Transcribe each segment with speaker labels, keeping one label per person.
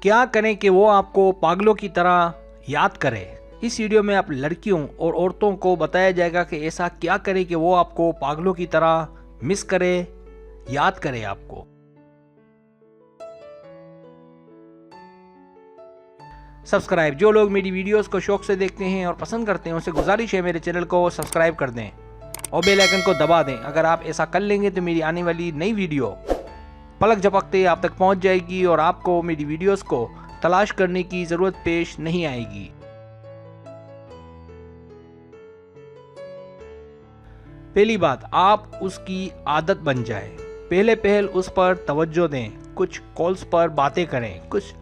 Speaker 1: کیا کریں کہ وہ آپ کو پاگلوں کی طرح یاد کرے۔ اس ویڈیو میں آپ لڑکیوں اور عورتوں کو بتایا جائے گا کہ ایسا کیا کریں کہ وہ آپ کو پاگلوں کی طرح مس کرے، یاد کرے آپ کو۔ سبسکرائب، جو لوگ میری ویڈیوز کو شوق سے دیکھتے ہیں اور پسند کرتے ہیں، ان سے گزارش ہے میرے چینل کو سبسکرائب کر دیں اور بیل آئیکن کو دبا دیں۔ اگر آپ ایسا کر لیں گے تو میری آنے والی نئی ویڈیو پلک جھپکتے آپ تک پہنچ جائے گی اور آپ کو میری ویڈیوز کو تلاش کرنے کی ضرورت پیش نہیں آئے گی۔ پہلی بات، آپ اس کی عادت بن جائیں۔ پہل اس پر توجہ دیں، کچھ کالز پر باتیں کریں، کچھ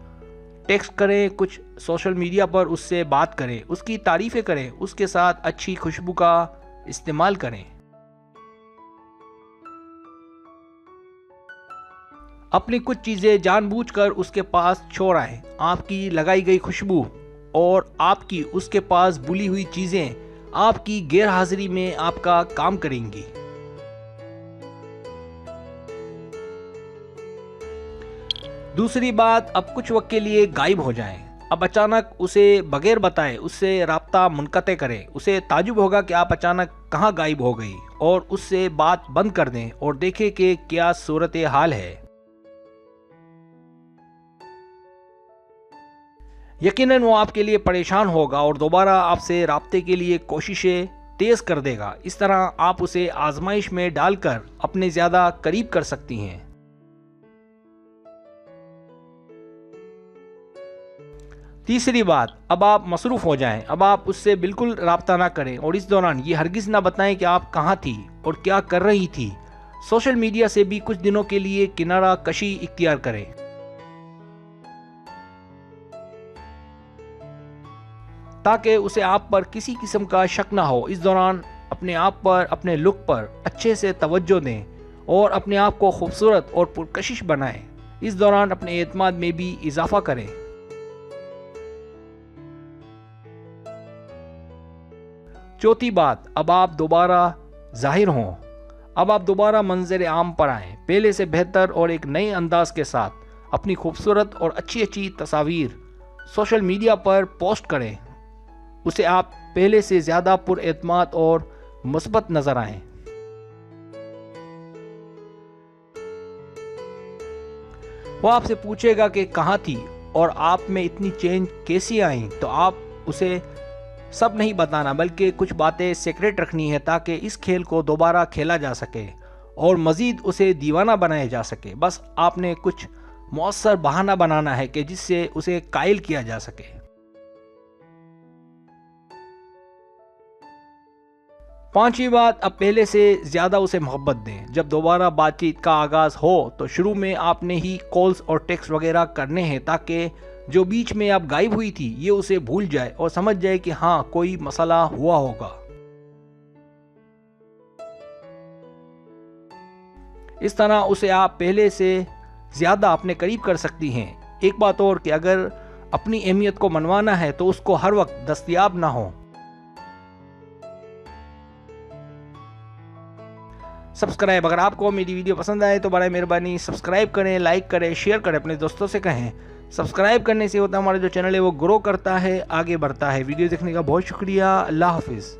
Speaker 1: ٹیکسٹ کریں، کچھ سوشل میڈیا پر اس سے بات کریں، اس کی تعریفیں کریں، اس کے ساتھ اچھی خوشبو کا استعمال کریں۔ اپنی کچھ چیزیں جان بوجھ کر اس کے پاس چھوڑ آئیں۔ آپ کی لگائی گئی خوشبو اور آپ کی اس کے پاس بھولی ہوئی چیزیں آپ کی غیر حاضری میں آپ کا کام کریں گی۔ دوسری بات، اب کچھ وقت کے لیے غائب ہو جائیں۔ اب اچانک اسے بغیر بتائے اس سے رابطہ منقطع کریں۔ اسے تعجب ہوگا کہ آپ اچانک کہاں غائب ہو گئی، اور اس سے بات بند کر دیں اور دیکھیں کہ کیا صورتحال ہے۔ یقیناً وہ آپ کے لیے پریشان ہوگا اور دوبارہ آپ سے رابطے کے لیے کوششیں تیز کر دے گا۔ اس طرح آپ اسے آزمائش میں ڈال کر اپنے زیادہ قریب کر سکتی ہیں۔ تیسری بات، اب آپ مصروف ہو جائیں۔ اب آپ اس سے بالکل رابطہ نہ کریں اور اس دوران یہ ہرگز نہ بتائیں کہ آپ کہاں تھی اور کیا کر رہی تھی۔ سوشل میڈیا سے بھی کچھ دنوں کے لیے کنارہ کشی اختیار کریں۔ تاکہ اسے آپ پر کسی قسم کا شک نہ ہو۔ اس دوران اپنے آپ پر، اپنے لک پر اچھے سے توجہ دیں اور اپنے آپ کو خوبصورت اور پرکشش بنائیں۔ اس دوران اپنے اعتماد میں بھی اضافہ کریں۔ چوتھی بات، اب آپ دوبارہ ظاہر ہوں۔ اب آپ دوبارہ منظر عام پر آئیں، پہلے سے بہتر اور ایک نئے انداز کے ساتھ۔ اپنی خوبصورت اور اچھی تصاویر سوشل میڈیا پر پوسٹ کریں۔ اسے آپ پہلے سے زیادہ پر اعتماد اور مثبت نظر آئیں۔ وہ آپ سے پوچھے گا کہ کہاں تھی اور آپ میں اتنی چینج کیسی آئیں، تو آپ اسے سب نہیں بتانا بلکہ کچھ باتیں سیکریٹ رکھنی ہے تاکہ اس کھیل کو دوبارہ کھیلا جا سکے اور مزید اسے دیوانہ بنایا جا سکے۔ بس آپ نے کچھ مؤثر بہانہ بنانا ہے کہ جس سے اسے قائل کیا جا سکے۔ پانچویں بات، اب پہلے سے زیادہ اسے محبت دیں۔ جب دوبارہ بات چیت کا آغاز ہو تو شروع میں آپ نے ہی کالز اور ٹیکسٹ وغیرہ کرنے ہیں تاکہ جو بیچ میں آپ غائب ہوئی تھی یہ اسے بھول جائے اور سمجھ جائے کہ ہاں کوئی مسئلہ ہوا ہوگا۔ اس طرح اسے آپ پہلے سے زیادہ اپنے قریب کر سکتی ہیں۔ ایک بات اور کہ اگر اپنی اہمیت کو منوانا ہے تو اس کو ہر وقت دستیاب نہ ہو۔ سبسکرائب، اگر آپ کو میری ویڈیو پسند آئے تو برائے مہربانی سبسکرائب کریں، لائک کریں، شیئر کریں، اپنے دوستوں سے کہیں۔ سبسکرائب کرنے سے ہوتا ہے ہمارا جو چینل ہے وہ گرو کرتا ہے، آگے بڑھتا ہے۔ ویڈیو دیکھنے کا بہت شکریہ۔ اللہ حافظ۔